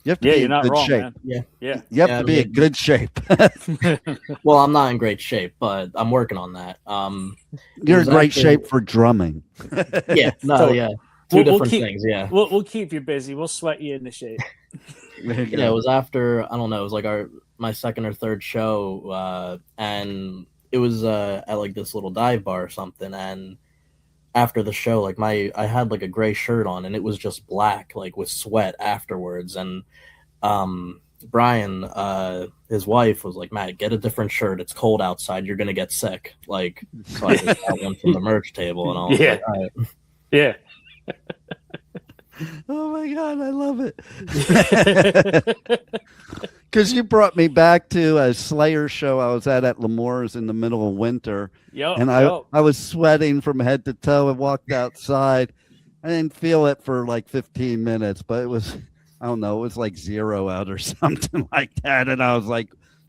[SPEAKER 2] You have to be in good shape.
[SPEAKER 4] Man.
[SPEAKER 3] Yeah.
[SPEAKER 2] You have to be in good shape.
[SPEAKER 4] Well, I'm not in great shape, but I'm working on that.
[SPEAKER 2] You're in great shape for drumming.
[SPEAKER 4] Yeah. No,
[SPEAKER 3] So,
[SPEAKER 4] yeah. Two different things, yeah.
[SPEAKER 3] We'll keep you busy. We'll sweat you into shape.
[SPEAKER 4] Yeah, it was after, I don't know, it was like my second or third show, and it was at like this little dive bar or something, and after the show, like I had like a gray shirt on, and it was just black, like with sweat afterwards, and Brian, his wife, was like, Matt, get a different shirt, it's cold outside, you're gonna get sick. Like, so I just got one from the merch table, and all.
[SPEAKER 3] Yeah.
[SPEAKER 4] Like, all right.
[SPEAKER 3] Yeah.
[SPEAKER 2] Oh my God, I love it. Because you brought me back to a Slayer show I was at Lemore's in the middle of winter. And I was sweating from head to toe and walked outside. I didn't feel it for like 15 minutes, but it was, I don't know, it was like 0 out or something like that. And I was like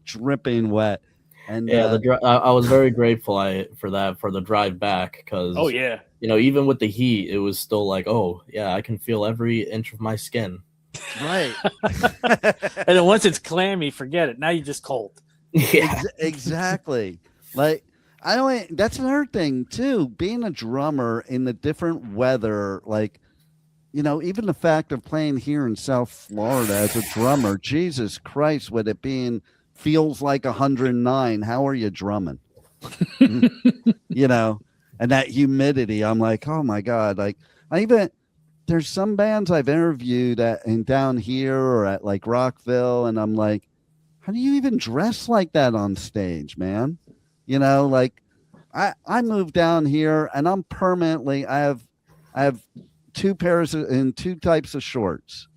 [SPEAKER 2] dripping wet. And
[SPEAKER 4] yeah, I was very grateful for the drive back because
[SPEAKER 3] Oh yeah.
[SPEAKER 4] Even with the heat, it was still like, oh yeah, I can feel every inch of my skin.
[SPEAKER 2] right.
[SPEAKER 3] And then once it's clammy, forget it. Now you're just cold.
[SPEAKER 4] Yeah,
[SPEAKER 2] Exactly. Like that's another thing too. Being a drummer in the different weather, like even the fact of playing here in South Florida as a drummer, Jesus Christ, with it being feels like 109. How are you drumming? And that humidity. I'm like, oh my God. Like there's some bands I've interviewed down here or at like Rockville, and I'm like, how do you even dress like that on stage, man? Like I moved down here and I'm permanently, I have two types of shorts,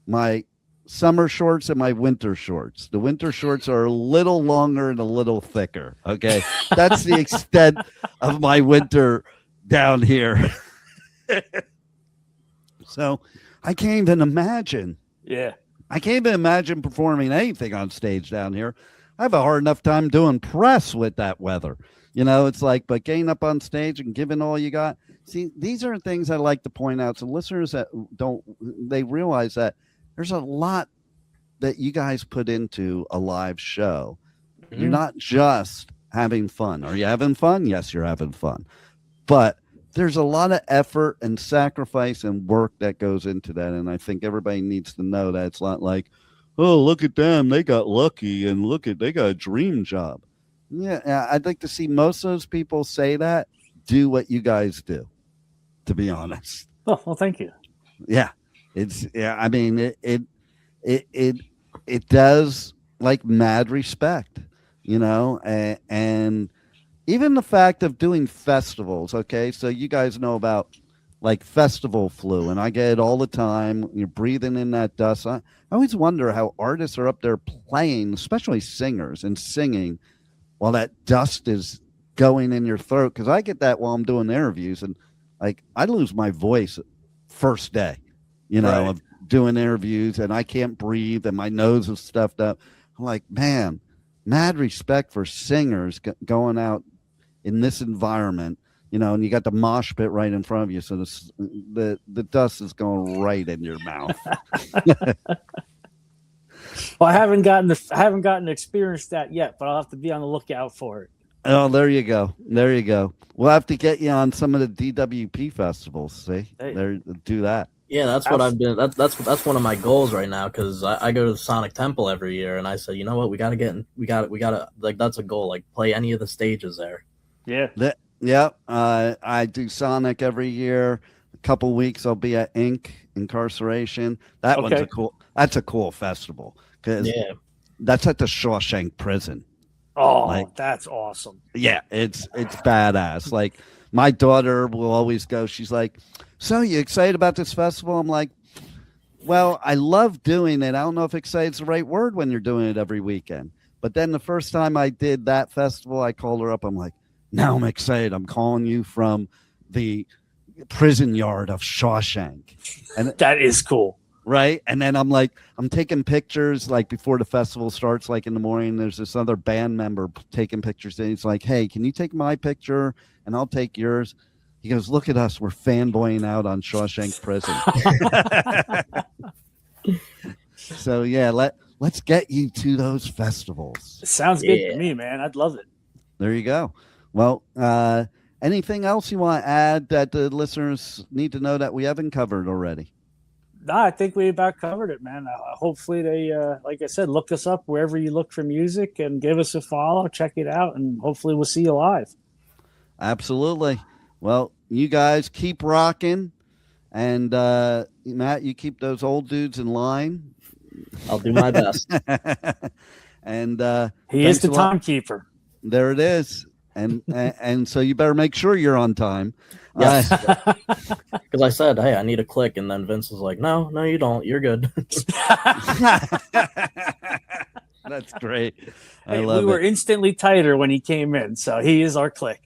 [SPEAKER 2] my summer shorts and my winter shorts. The winter shorts are a little longer and a little thicker. Okay. That's the extent of my winter down here. So I can't even imagine.
[SPEAKER 3] Yeah.
[SPEAKER 2] I can't even imagine performing anything on stage down here. I have a hard enough time doing press with that weather. It's like, but getting up on stage and giving all you got. See, these are things I like to point out to listeners that they realize that there's a lot that you guys put into a live show. Mm-hmm. You're not just having fun. Are you having fun? Yes, you're having fun. But there's a lot of effort and sacrifice and work that goes into that. And I think everybody needs to know that it's not like, oh, look at them, they got lucky, and they got a dream job. Yeah, I'd like to see most of those people say that, do what you guys do, to be honest.
[SPEAKER 3] Oh, well, thank you.
[SPEAKER 2] Yeah. I mean, it does like mad respect, and even the fact of doing festivals. Okay. So you guys know about like festival flu, and I get it all the time. You're breathing in that dust. I always wonder how artists are up there playing, especially singers, and singing while that dust is going in your throat. Cause I get that while I'm doing interviews, and like I lose my voice first day,
[SPEAKER 3] right.
[SPEAKER 2] of doing interviews, and I can't breathe and my nose is stuffed up. I'm like, man, mad respect for singers going out in this environment, and you got the mosh pit right in front of you. So the dust is going right in your mouth.
[SPEAKER 3] Well, I haven't gotten to experience that yet, but I'll have to be on the lookout for it.
[SPEAKER 2] Oh, there you go. There you go. We'll have to get you on some of the DWP festivals. See, there, do that.
[SPEAKER 4] Yeah, that's what I've been. That's one of my goals right now, because I go to the Sonic Temple every year, and I said, you know what, we got to like, that's a goal. Like, play any of the stages there.
[SPEAKER 3] Yeah.
[SPEAKER 2] Yeah. I do Sonic every year. A couple weeks I'll be at Inc. Incarceration. One's that's a cool festival, because that's at the Shawshank Prison.
[SPEAKER 3] Oh, that's awesome.
[SPEAKER 2] Yeah, it's badass. Like, my daughter will always go. She's like, so you excited about this festival? I'm like, well, I love doing it. I don't know if excited's the right word when you're doing it every weekend. But then the first time I did that festival, I called her up. I'm like, now I'm excited. I'm calling you from the prison yard of Shawshank. And
[SPEAKER 3] that is cool.
[SPEAKER 2] Right. And then I'm like, I'm taking pictures like before the festival starts, like in the morning. There's this other band member taking pictures. And he's like, hey, can you take my picture and I'll take yours? He goes, look at us. We're fanboying out on Shawshank Prison. So, yeah, let's get you to those festivals.
[SPEAKER 3] It sounds good to me, man. I'd love it.
[SPEAKER 2] There you go. Well, anything else you want to add that the listeners need to know that we haven't covered already?
[SPEAKER 3] No, I think we about covered it, man. Hopefully they, like I said, look us up wherever you look for music and give us a follow, check it out, and hopefully we'll see you live.
[SPEAKER 2] Absolutely. Well, you guys keep rocking, and Matt, you keep those old dudes in line.
[SPEAKER 4] I'll do my best.
[SPEAKER 2] And
[SPEAKER 3] he is the timekeeper.
[SPEAKER 2] There it is. And so you better make sure you're on time.
[SPEAKER 4] Yes. Because I said, hey, I need a click, and then Vince was like, no, you don't. You're good.
[SPEAKER 2] That's great.
[SPEAKER 3] We were instantly tighter when he came in, so he is our click.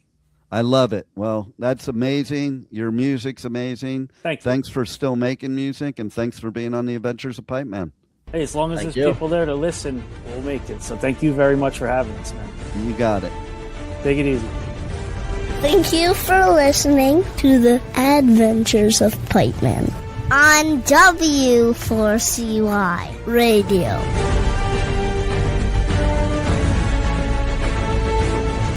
[SPEAKER 2] I love it. Well, that's amazing. Your music's amazing.
[SPEAKER 3] Thank you.
[SPEAKER 2] Thanks for still making music, and thanks for being on the Adventures of Pipe Man.
[SPEAKER 3] Hey, as long as
[SPEAKER 4] Thank
[SPEAKER 3] there's
[SPEAKER 4] you.
[SPEAKER 3] people there to listen, we'll make it. So thank you very much for having us, man.
[SPEAKER 2] You got it.
[SPEAKER 3] Take it easy.
[SPEAKER 1] Thank you for listening to the Adventures of Pipeman on W4CY Radio.